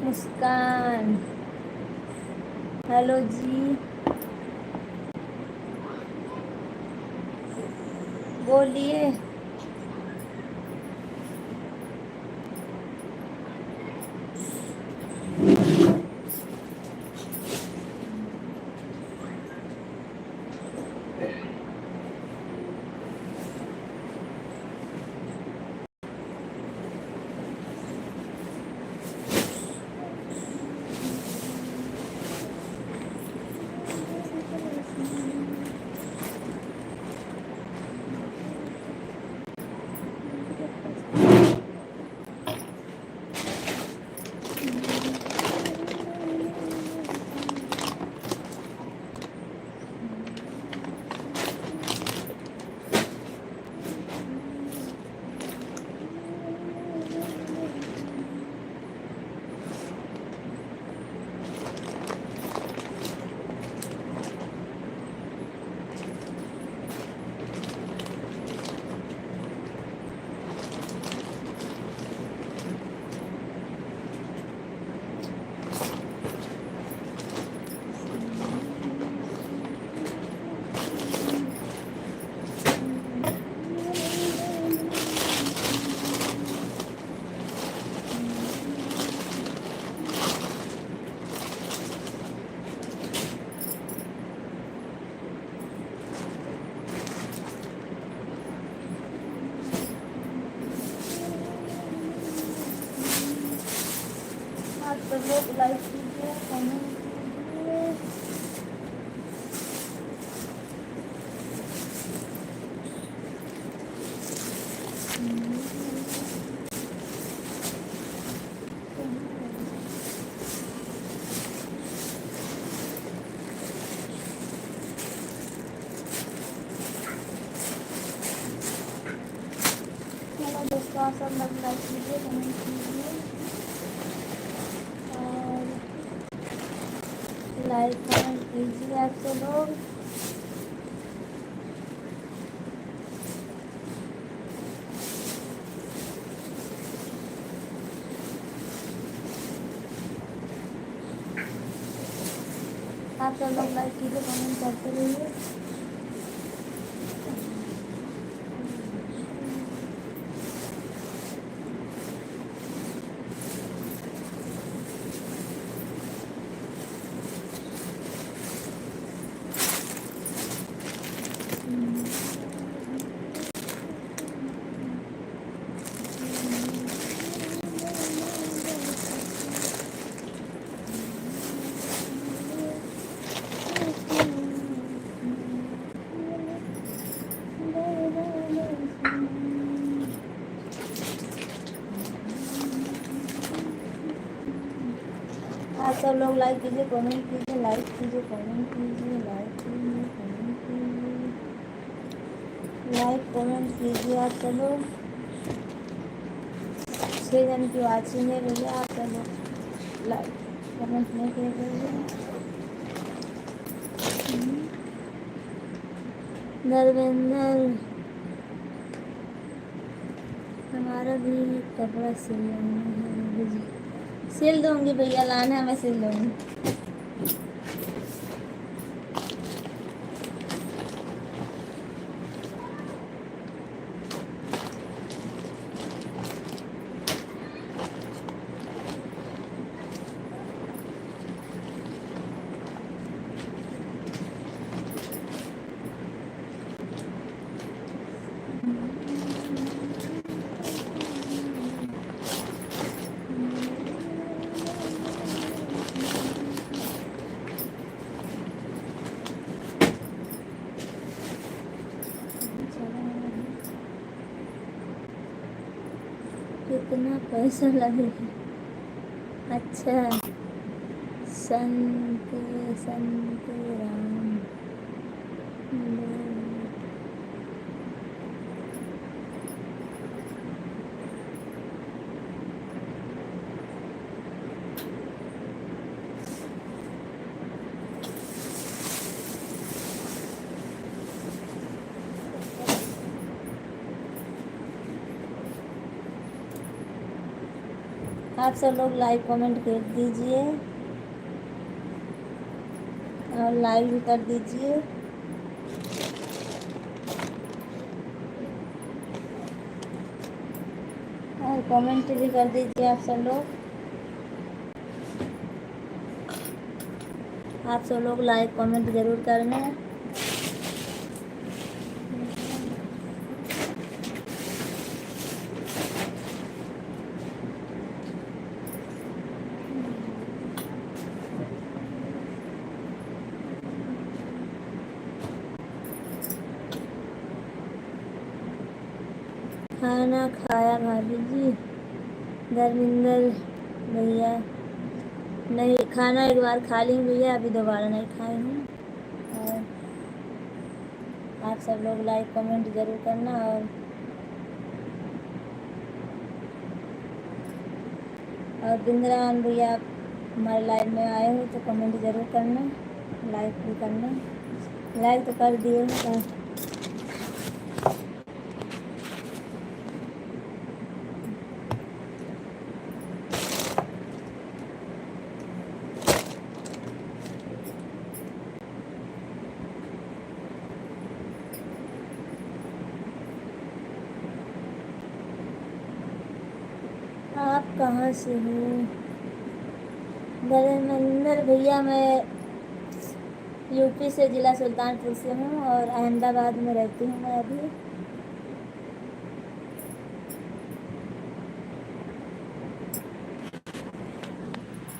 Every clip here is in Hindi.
मुस्कान, हेलो जी, बोलिए। तो लोग लाइक कीजिए, कमेंट कीजिए। चलो दोस्तों, सब लोग लाइक कीजिए, कमेंट कीजिए और लाइक कमेंट कीजिए आप सब लोग। आप सब लोग लाइक कीजिए, कमेंट करते रहिए। सब लोग लाइक कीजिए, कमेंट कीजिए, लाइक कीजिए, कमेंट कीजिए, लाइक कीजिए, कमेंट कीजिए, लाइक कमेंट कीजिए। आप सब लोग 6 जन की वाचिंग है भैया, आप सब लोग लाइक कमेंट नहीं करिए। धर्मेंद्र, हमारा भी कपड़ा सिलवाना है। सिल दूंगी भैया, लाना है मैं सिल दूंगी। कितना पैसा लगेगा? अच्छा, संत संत राम। आप सब लोग लाइक कमेंट कर दीजिए और लाइक भी कर दीजिए। और कमेंट भी कर दीजिए आप सब लोग। आप सब लोग लाइक कमेंट ज़रूर करना। खाना खाया भाभी जी? धर्मेंद्र भैया, नहीं खाना एक बार खा ली भैया, अभी दोबारा नहीं खाई हूँ। और आप सब लोग लाइक कमेंट ज़रूर करना। और बिंद्रावन भैया, आप हमारे लाइव में आए हो तो कमेंट ज़रूर करना, लाइक भी करना। लाइक तो कर दिए हो। आप कहाँ से हो? धर्मेंद्र भैया, मैं यूपी से, ज़िला सुल्तानपुर से हूँ और अहमदाबाद में रहती हूँ मैं अभी।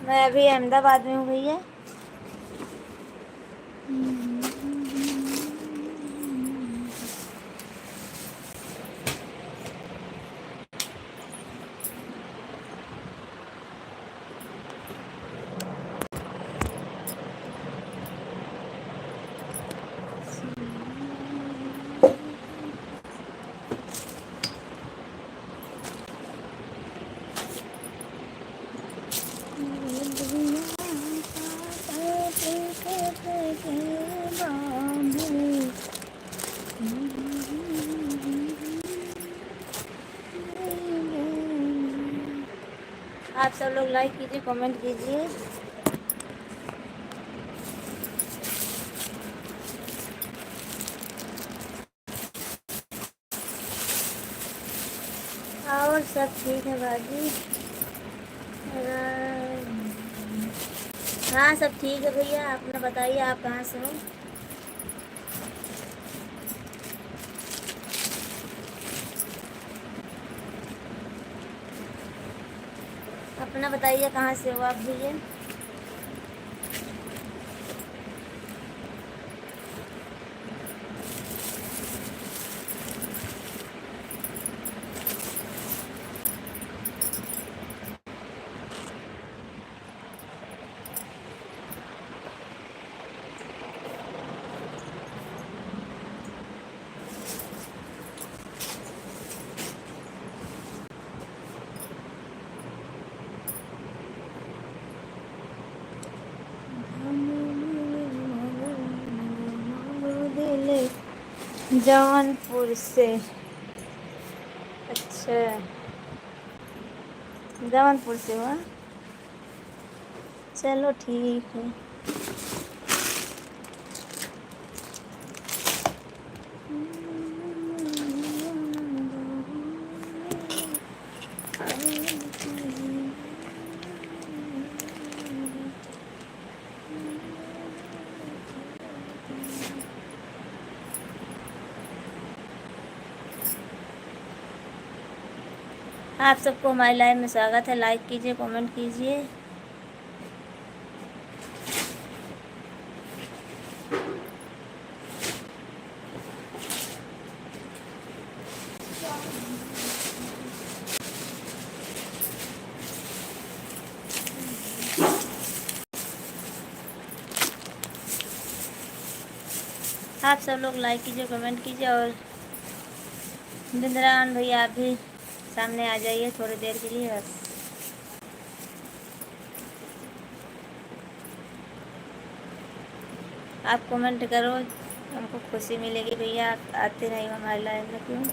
मैं अभी अहमदाबाद में हूँ भैया। आप सब लोग लाइक कीजिए, कमेंट कीजिए। और सब ठीक है बाजी? हाँ सब ठीक है भैया। अपना बताइए, आप कहाँ से हो? अपना बताइए, कहाँ से हो आप भैया? जौनपुर से। अच्छा, जौनपुर से हुआ। चलो ठीक है। आप सबको हमारे लाइव में स्वागत है। लाइक कीजिए, कमेंट कीजिए। आप सब लोग लाइक कीजिए, कमेंट कीजिए। और बिंद्रान भैया आप भी सामने आ जाइए थोड़ी देर के लिए बस। आप कमेंट करो, हमको खुशी मिलेगी। भैया आप आते नहीं हमारे लाइव में क्यों?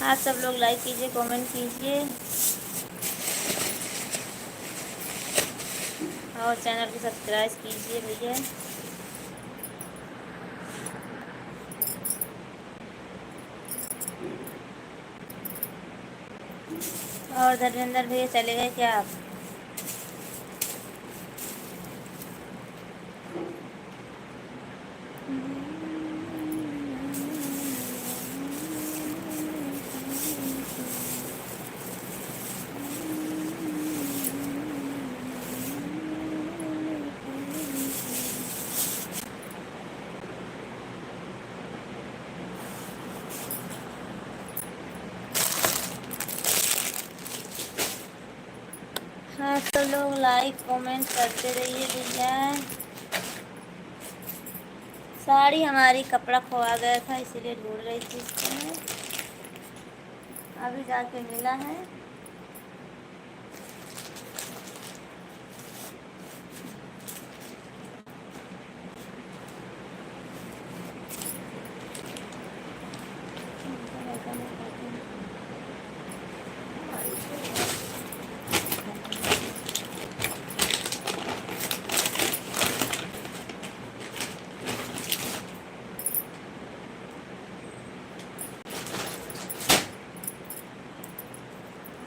आप सब लोग लाइक कीजिए, कमेंट कीजिए और चैनल को सब्सक्राइब कीजिए भैया। और धर्मेंद्र भैया चले गए क्या आप? हाँ सब लोग लाइक कमेंट करते रहिए भैया। साड़ी हमारी कपड़ा खोआ गया था इसीलिए ढूंढ रही थी इसको। अभी जाके मिला है।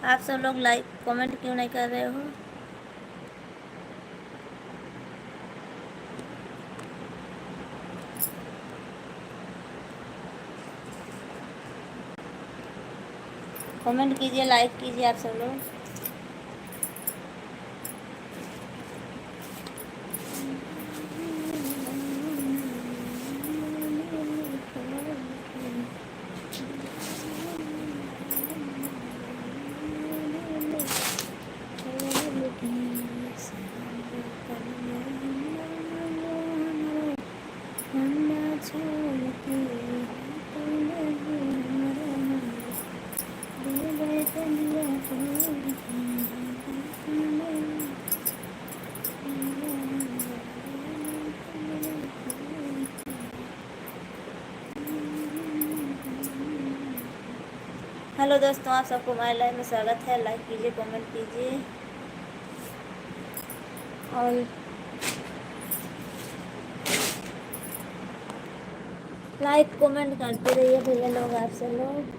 आप सब लोग लाइक कमेंट क्यों नहीं कर रहे हो? कमेंट कीजिए, लाइक कीजिए आप सब लोग। हेलो दोस्तों, आप सबको हमारे लाइव में स्वागत है। लाइक कीजिए, कमेंट कीजिए और लाइक कमेंट करते रहिए भैया लोग। आप सब लोग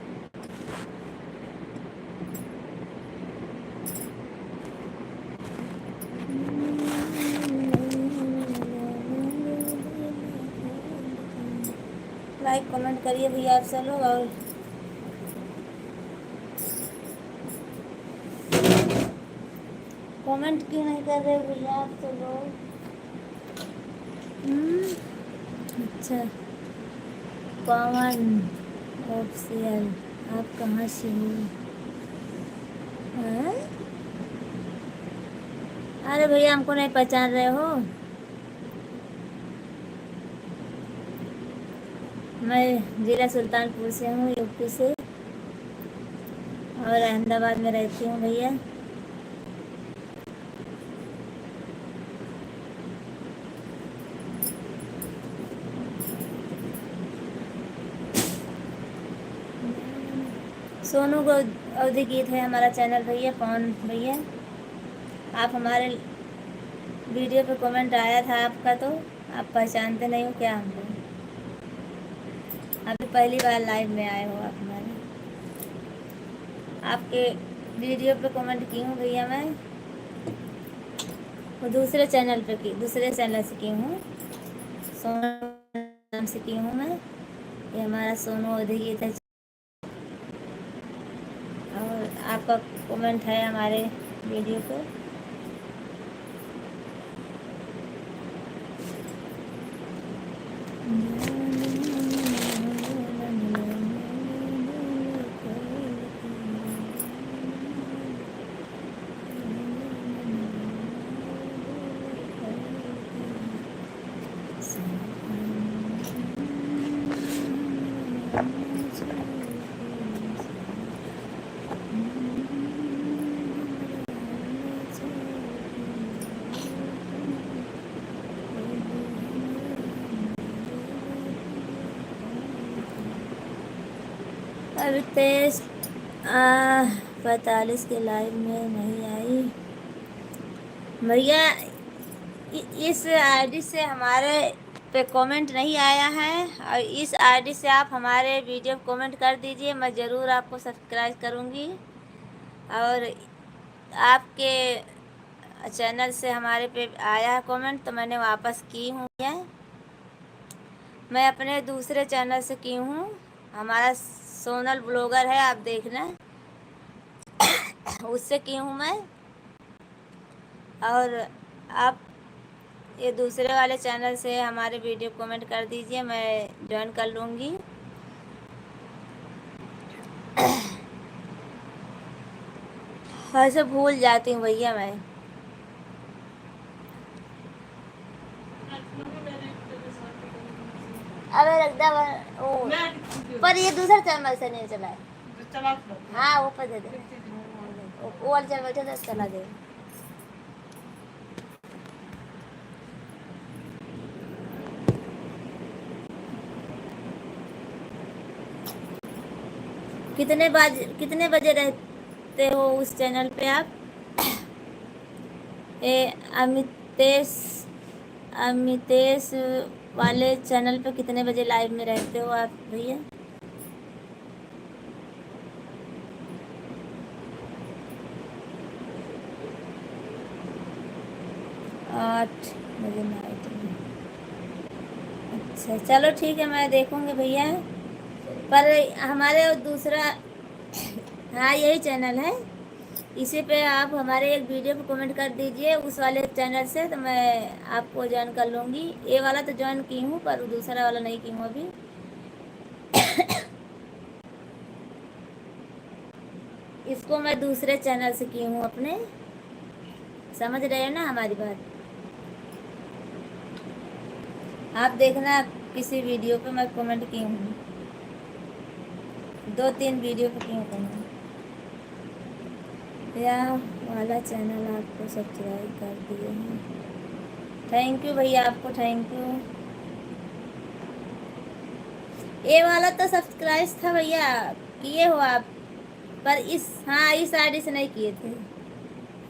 लाइक कमेंट करिए भैया आप सब लोग। और कमेंट क्यों नहीं कर रहे भैया आप सब लोग? अच्छा, पवन ऑफिशियल आप कहाँ से हो? हाँ? अरे भैया हमको नहीं पहचान रहे हो? मैं जिला सुल्तानपुर से हूँ, यूपी से, और अहमदाबाद में रहती हूँ भैया। सोनू अवधि गीत है हमारा चैनल भैया। पवन भैया, आप हमारे वीडियो पे कमेंट आया था आपका, तो आप पहचानते नहीं हो क्या हमको? अभी पहली बार लाइव में आए हो आप हमारे। आपके वीडियो पे कमेंट की हूँ भैया मैं, वो दूसरे चैनल पे की, दूसरे चैनल से की हूँ, सोनू नाम से की हूँ मैं। ये हमारा सोनू अवधि गीत है, और आपका कमेंट है हमारे वीडियो पे। अभी 45 के लाइव में नहीं आई भैया। इस आईडी से हमारे पे कमेंट नहीं आया है, और इस आईडी से आप हमारे वीडियो कमेंट कर दीजिए, मैं ज़रूर आपको सब्सक्राइब करूँगी। और आपके चैनल से हमारे पे आया है कमेंट, तो मैंने वापस की हूँ। मैं अपने दूसरे चैनल से की हूँ, हमारा सोनल ब्लॉगर है, आप देखना, उससे की हूँ मैं। और आप ये दूसरे वाले चैनल से हमारे वीडियो कमेंट कर दीजिए, मैं ज्वाइन कर लूँगी। ऐसे भूल जाती हूँ भैया मैं। अबे रखदा ओ, पर ये दूसरा चैनल से नहीं चला है। हाँ वो पर दे दे, वो वाला चैनल बैठे तो चला दे। कितने बजे रहते हो उस चैनल पे आप? ए अमितेश वाले चैनल पे कितने बजे लाइव में रहते हो आप भैया? 8 बजे नाइट में। अच्छा चलो ठीक है, मैं देखूँगी भैया। पर हमारे दूसरा, हाँ यही चैनल है, इसी पे आप हमारे एक वीडियो पे कमेंट कर दीजिए उस वाले चैनल से, तो मैं आपको ज्वाइन कर लूँगी। ये वाला तो ज्वाइन की हूँ, पर दूसरा वाला नहीं की हूँ अभी। इसको मैं दूसरे चैनल से की हूँ अपने, समझ रहे हो ना हमारी बात? आप देखना किसी वीडियो पे मैं कमेंट की हूँ, 2-3 वीडियो पे की हूँ कमेंट। या वाला चैनल आपको सब्सक्राइब कर दिए हैं, थैंक यू भैया, आपको थैंक यू। ये वाला तो सब्सक्राइब था भैया, किए हो आप, पर इस आईडी से नहीं किए थे।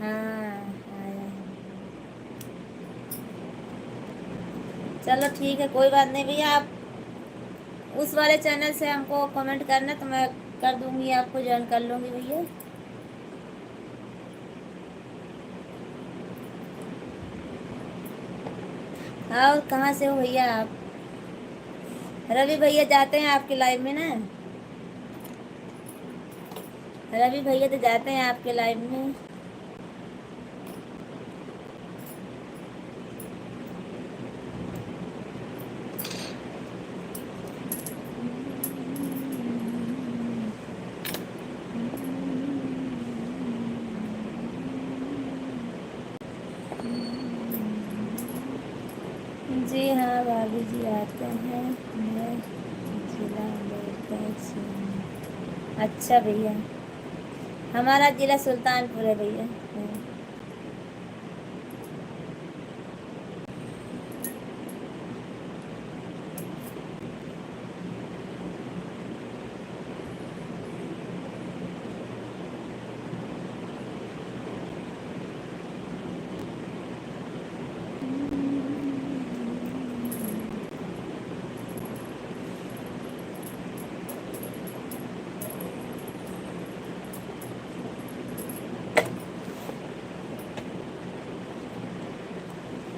हाँ आया। चलो ठीक है, कोई बात नहीं भैया, आप उस वाले चैनल से हमको कमेंट करना, तो मैं कर दूंगी, आपको ज्वाइन कर लूँगी भैया। हाँ, और कहाँ से हो भैया आप? रवि भैया जाते हैं आपके लाइव में ना, रवि भैया तो जाते हैं आपके लाइव में। भाभी जी आते हैं, मैं जिला अम्बेडकर से हूँ। अच्छा भैया, हमारा जिला सुल्तानपुर है भैया।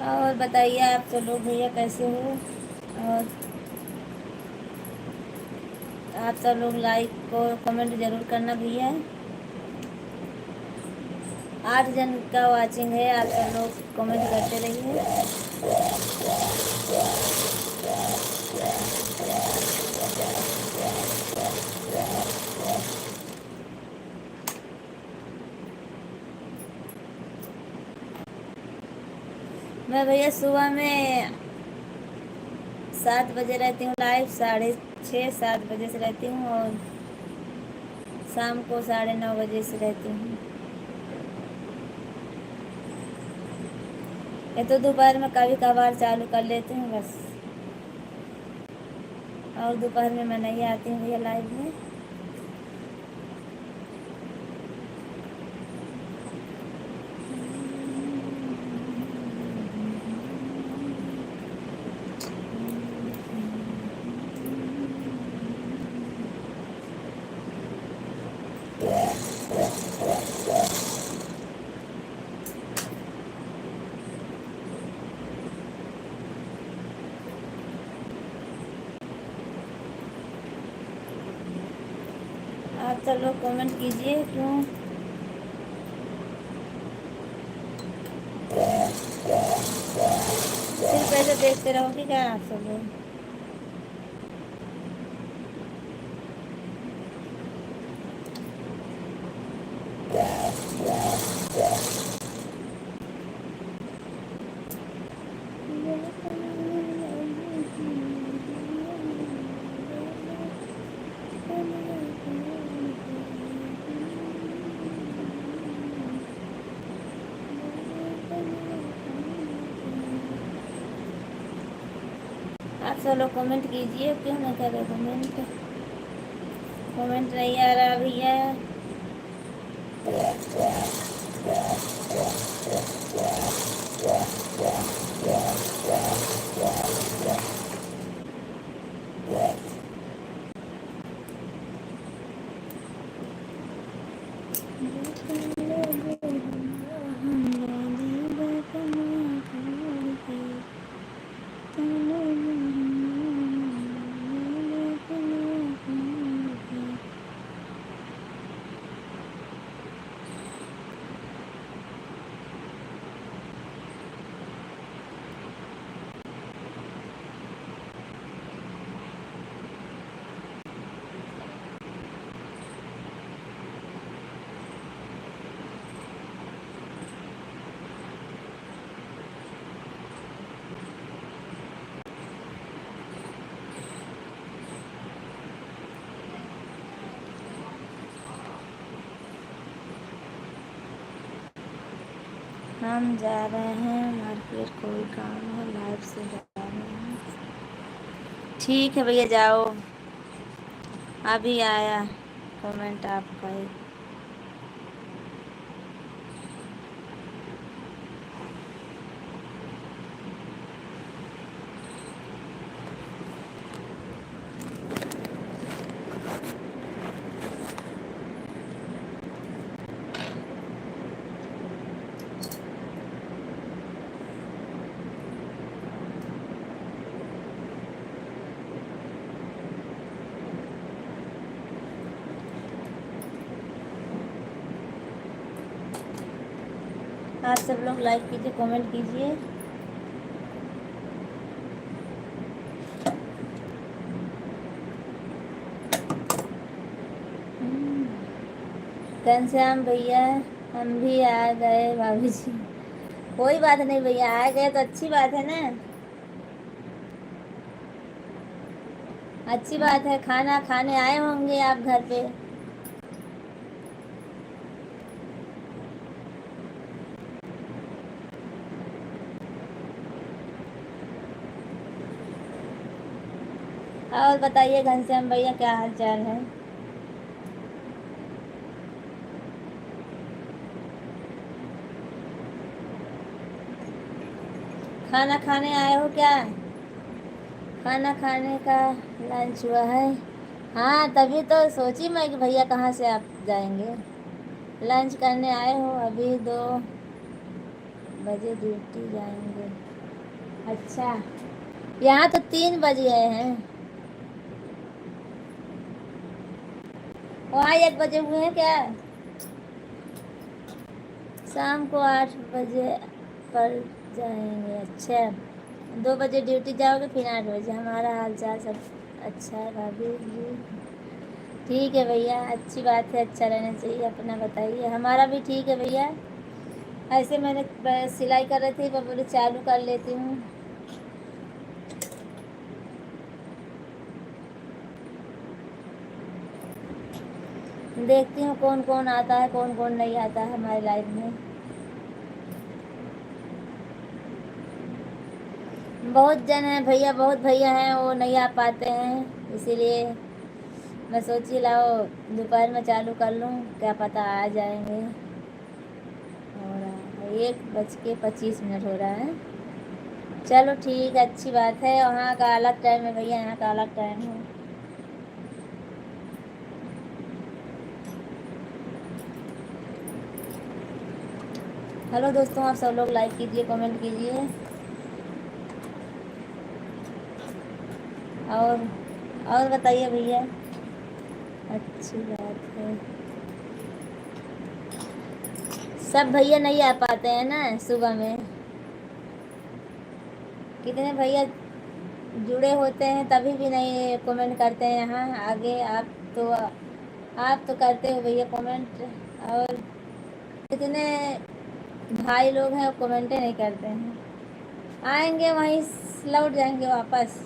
और बताइए आप सब लोग भैया कैसे हो। और आप सब लोग लाइक को कमेंट जरूर करना भैया। 8 जन का वाचिंग है, आप सब लोग कमेंट करते रहिए। मैं भैया सुबह में 7 बजे रहती हूँ लाइव, 6:30-7 बजे से रहती हूँ, और शाम को 9:30 बजे से रहती हूँ। ये तो दोपहर में कभी कभार चालू कर लेती हूँ बस, और दोपहर में मैं नहीं आती हूँ भैया लाइव में। आप सब लोग कमेंट कीजिए, क्यों सिर्फ ऐसे देखते रहोगे क्या आप सब लोग। आप सब लोग कमेंट कीजिए, क्यों नहीं कर रहे कमेंट। कमेंट नहीं आ रहा भैया। हम जा रहे हैं मार्केट, कोई काम है, लाइव से जा रहे हैं। ठीक है भैया, जाओ। अभी आया कमेंट आपका एक। आप सब लोग लाइक कीजिए, कमेंट कीजिए। घनश्याम भैया, हम भी आ गए भाभी जी। कोई बात नहीं भैया, आ गए तो अच्छी बात है ना। अच्छी बात है, खाना खाने आए होंगे आप घर पे। और बताइए घनश्याम भैया, क्या हाल चाल है? खाना खाने आए हो क्या? खाना खाने का लंच हुआ है? हाँ, तभी तो सोची मैं कि भैया कहाँ से आप जाएंगे। लंच करने आए हो? अभी 2 बजे ड्यूटी जाएंगे। अच्छा, यहाँ तो 3 बज गए हैं। वहाँ 1 बजे हुए हैं क्या? शाम को 8 बजे पर जाएंगे। अच्छा, 2 बजे ड्यूटी जाओगे, फिर 8 बजे। हमारा हाल चाल सब अच्छा है भाभी जी। ठीक है भैया, अच्छी बात है, अच्छा रहना चाहिए। अपना बताइए। हमारा भी ठीक है भैया। ऐसे मैंने सिलाई कर रही थी, मैं बोली चालू कर लेती हूँ। देखती हूँ कौन कौन आता है, कौन कौन नहीं आता है हमारे लाइफ में। बहुत जन हैं भैया, बहुत भैया हैं, वो नहीं आ पाते हैं, इसीलिए मैं सोची लाओ दोपहर में चालू कर लूँ, क्या पता आ जाएंगे। हो रहा है 1:25 हो रहा है। चलो ठीक है, अच्छी बात है। वहाँ का अलग टाइम है भैया, यहाँ का अलग टाइम है। हेलो दोस्तों, आप सब लोग लाइक कीजिए, कमेंट कीजिए। और बताइए भैया। अच्छी बात है। सब भैया नहीं आ पाते हैं ना सुबह में। कितने भैया जुड़े होते हैं तभी भी नहीं कमेंट करते हैं यहाँ आगे। आप तो करते हो भैया कमेंट। और कितने भाई लोग हैं वो कमेंट नहीं करते हैं। आएंगे वहीं लौट जाएंगे वापस।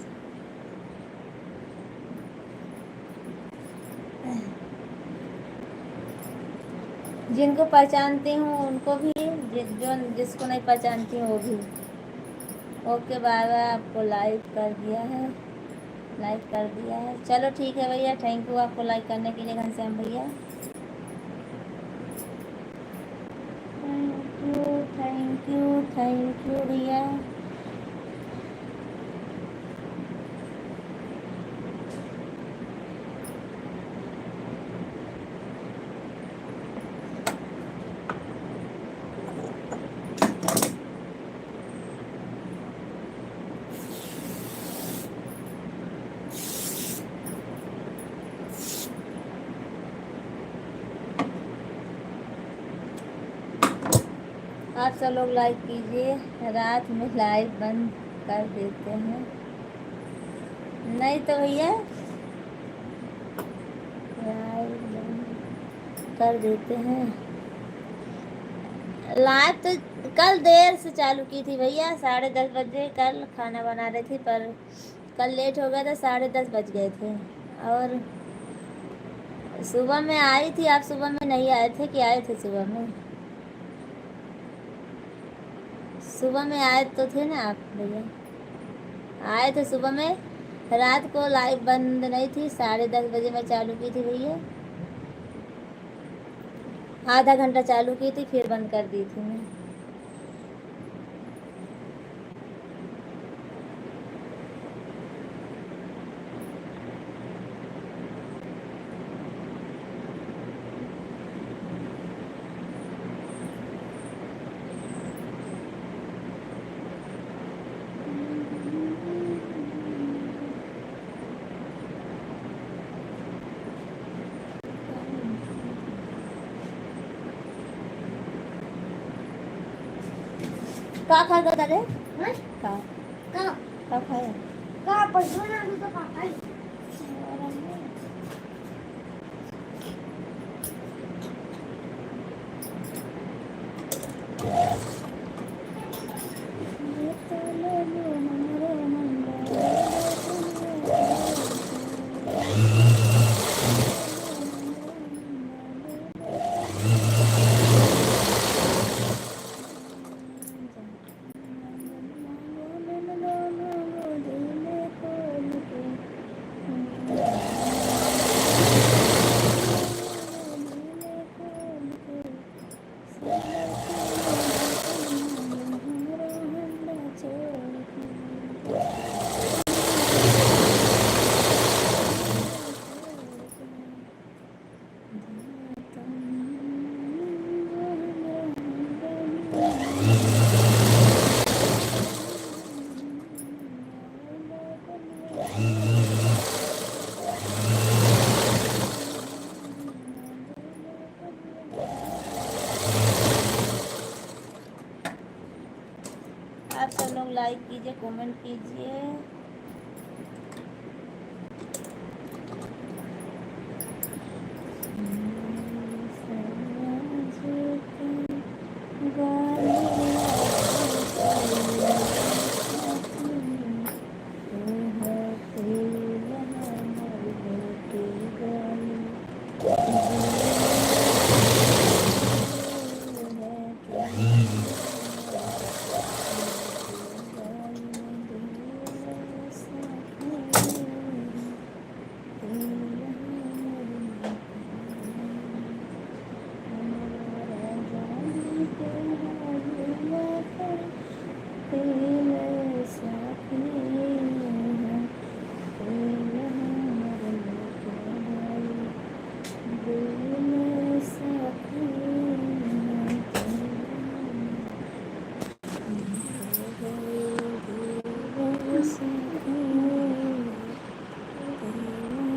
जिनको पहचानती हूँ उनको भी, जो जिसको नहीं पहचानती हूँ वो भी। Okay bye bye. आपको लाइक कर दिया है, लाइक कर दिया है। चलो ठीक है भैया, थैंक यू आपको लाइक करने के लिए घनश्याम भैया। Thank you thank you thank you भैया। आप सब लोग लाइक कीजिए। रात में लाइव बंद कर देते हैं, नहीं तो भैया लाइव बंद कर देते हैं। लाइव तो कल देर से चालू की थी भैया, 10:30 बजे। कल खाना बना रही थी पर कल लेट हो गया था, 10:30 बज गए थे। और सुबह में आई थी, आप सुबह में नहीं आए थे कि आए थे सुबह में? सुबह में आए तो थे ना आप भैया, आए थे सुबह में। रात को लाइव बंद नहीं थी, 10:30 बजे मैं चालू की थी भैया। आधा घंटा चालू की थी, फिर बंद कर दी थी मैं। का खा गया दादे? का का का खाया? का पैसा ना तो का खाई? आप सब लोग लाइक कीजिए, कमेंट कीजिए।